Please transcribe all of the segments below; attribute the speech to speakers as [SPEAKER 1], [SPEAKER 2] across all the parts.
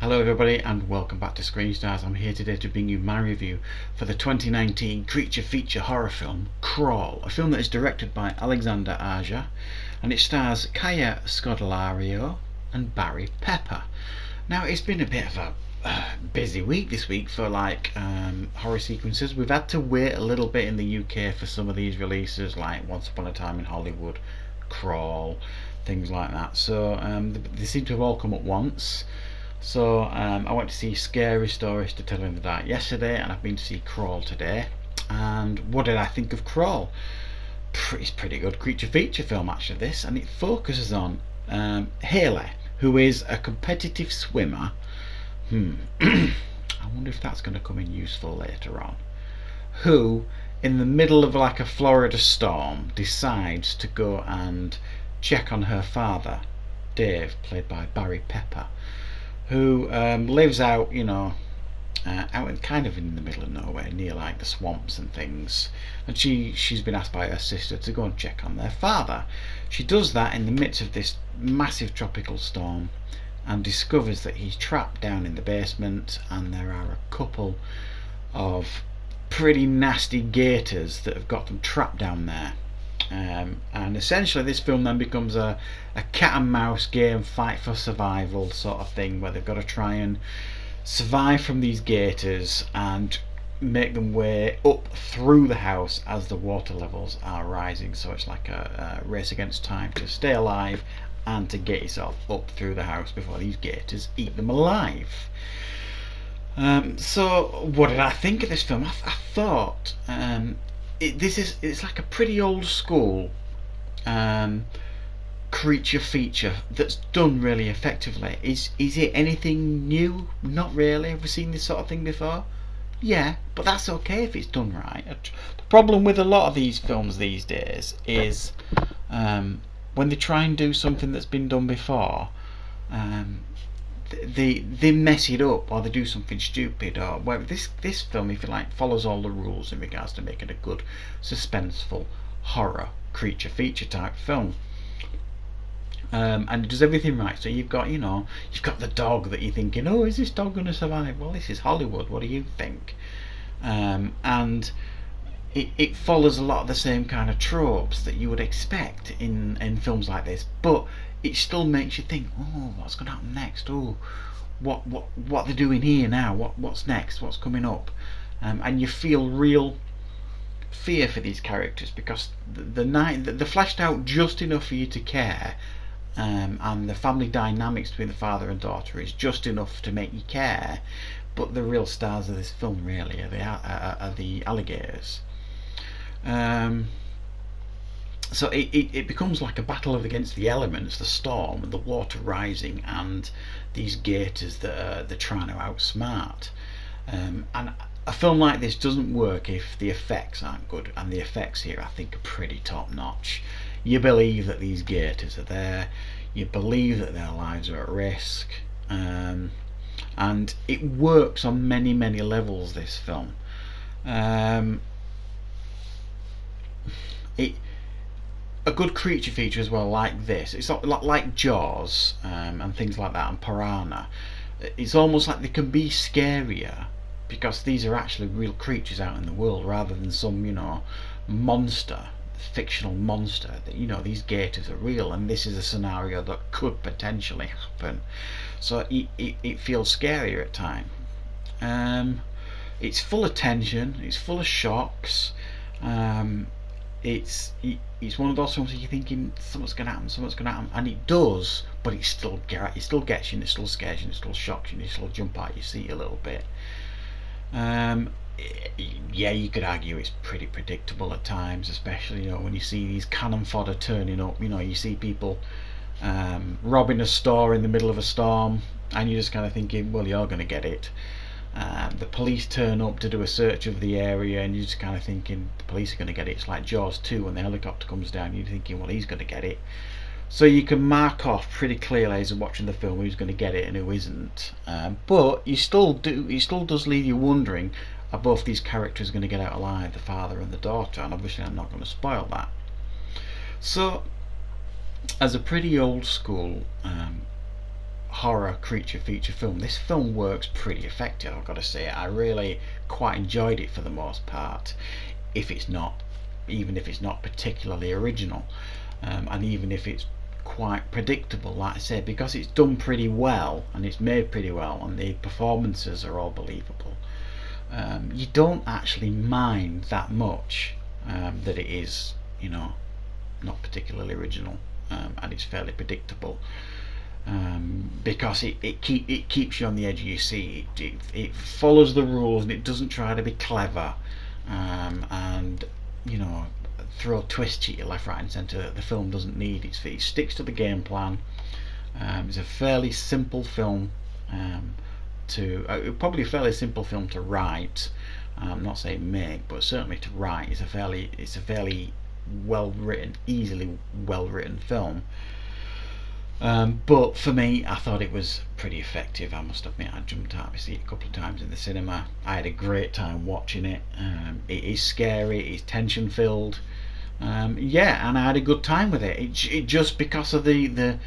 [SPEAKER 1] Hello everybody and welcome back to Screen Stars. I'm here today to bring you my review for the 2019 creature feature horror film Crawl, a film that is directed by Alexander Aja and it stars Kaya Scodelario and Barry Pepper. Now it's been a bit of a busy week this week for horror sequences. We've had to wait a little bit in the UK for some of these releases, like Once Upon a Time in Hollywood, Crawl, things like that. So they seem to have all come at once. So I went to see Scary Stories to Tell in the Dark yesterday, and I've been to see Crawl today. And what did I think of Crawl? It's pretty good creature feature film actually, this, and it focuses on Haley, who is a competitive swimmer. I wonder if that's going to come in useful later on. Who, in the middle of like a Florida storm, decides to go and check on her father, Dave, played by Barry Pepper, who lives out, out in the middle of nowhere, near like the swamps and things. And she's been asked by her sister to go and check on their father. She does that in the midst of this massive tropical storm, and discovers that he's trapped down in the basement, and there are a couple of pretty nasty gators that have got them trapped down there. And essentially this film then becomes a cat and mouse game, fight for survival sort of thing, where they've got to try and survive from these gators and make them way up through the house as the water levels are rising. So it's like a race against time to stay alive and to get yourself up through the house before these gators eat them alive. So what did I think of this film? I thought it's like a pretty old school creature feature that's done really effectively. Is it anything new? Not really. Have we seen this sort of thing before? Yeah, but that's okay if it's done right. The problem with a lot of these films these days is when they try and do something that's been done before, they mess it up, or they do something stupid. Or well, this film, if you like, follows all the rules in regards to making a good suspenseful horror creature feature type film. And it does everything right. So you've got the dog that you're thinking, oh, is this dog going to survive? Well, this is Hollywood, what do you think? And it follows a lot of the same kind of tropes that you would expect in films like this, but it still makes you think, oh, what's going to happen next? Oh, what they're doing here now? What's next? What's coming up? And you feel real fear for these characters, because they're fleshed out just enough for you to care, and the family dynamics between the father and daughter is just enough to make you care. But the real stars of this film really are the alligators. So it becomes like a battle against the elements, the storm, the water rising, and these gators that they're trying to outsmart. And a film like this doesn't work if the effects aren't good, and the effects here I think are pretty top notch. You believe that these gators are there, you believe that their lives are at risk, and it works on many levels, this film. A good creature feature as well, like this, it's not like Jaws and things like that, and Piranha. It's almost like they can be scarier because these are actually real creatures out in the world, rather than some monster, fictional monster. That these gators are real, and this is a scenario that could potentially happen. So it feels scarier at times. It's full of tension, it's full of shocks. It's one of those films that you're thinking something's going to happen, and it does, but it still gets you, and it still scares you, and it still shocks you, and it still jump out your seat a little bit. Yeah, you could argue it's pretty predictable at times, especially when you see these cannon fodder turning up. You see people robbing a store in the middle of a storm, and you're just kind of thinking, well, you're going to get it. The police turn up to do a search of the area, and you're just kind of thinking the police are going to get it. It's like Jaws 2 when the helicopter comes down, you're thinking, well, he's going to get it. So you can mark off pretty clearly as you're watching the film who's going to get it and who isn't. But it still does leave you wondering, are both these characters going to get out alive, the father and the daughter? And obviously I'm not going to spoil that. So as a pretty old school horror creature feature film, this film works pretty effective, I've got to say. I really quite enjoyed it for the most part, if it's not even if it's not particularly original, and even if it's quite predictable, like I said, because it's done pretty well and it's made pretty well and the performances are all believable. You don't actually mind that much that it is, not particularly original, and it's fairly predictable, because it keeps you on the edge of your seat. It follows the rules and it doesn't try to be clever, and throw twists at you left, right and centre that the film doesn't need. It sticks to the game plan. It's a fairly simple film probably a fairly simple film to write. I'm not saying make, but certainly to write. It's a fairly well written, easily well written film. But for me, I thought it was pretty effective. I must admit, I jumped out of my seat a couple of times in the cinema. I had a great time watching it. It is scary, it's tension filled. Yeah, and I had a good time with it. It just because of the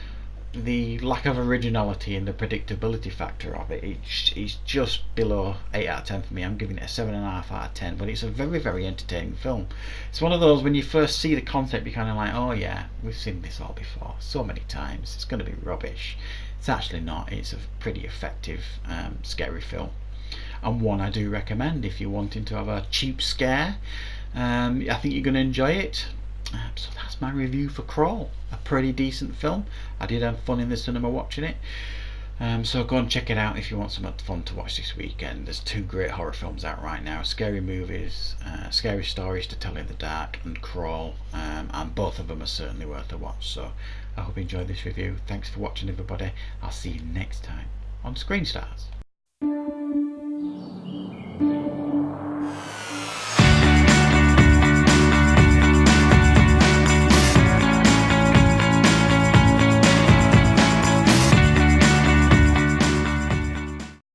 [SPEAKER 1] lack of originality and the predictability factor of it, it's just below 8 out of 10 for me. I'm giving it a 7.5 out of 10, but it's a very, very entertaining film. It's one of those, when you first see the concept, you're kind of like, oh yeah, we've seen this all before so many times, it's going to be rubbish. It's actually not. It's a pretty effective, scary film, and one I do recommend if you're wanting to have a cheap scare. I think you're going to enjoy it. So that's my review for Crawl. A pretty decent film. I did have fun in the cinema watching it. So go and check it out if you want some fun to watch this weekend. There's 2 great horror films out right now. Scary movies, Scary Stories to Tell in the Dark, and Crawl. And both of them are certainly worth a watch. So I hope you enjoyed this review. Thanks for watching, everybody. I'll see you next time on Screen Stars.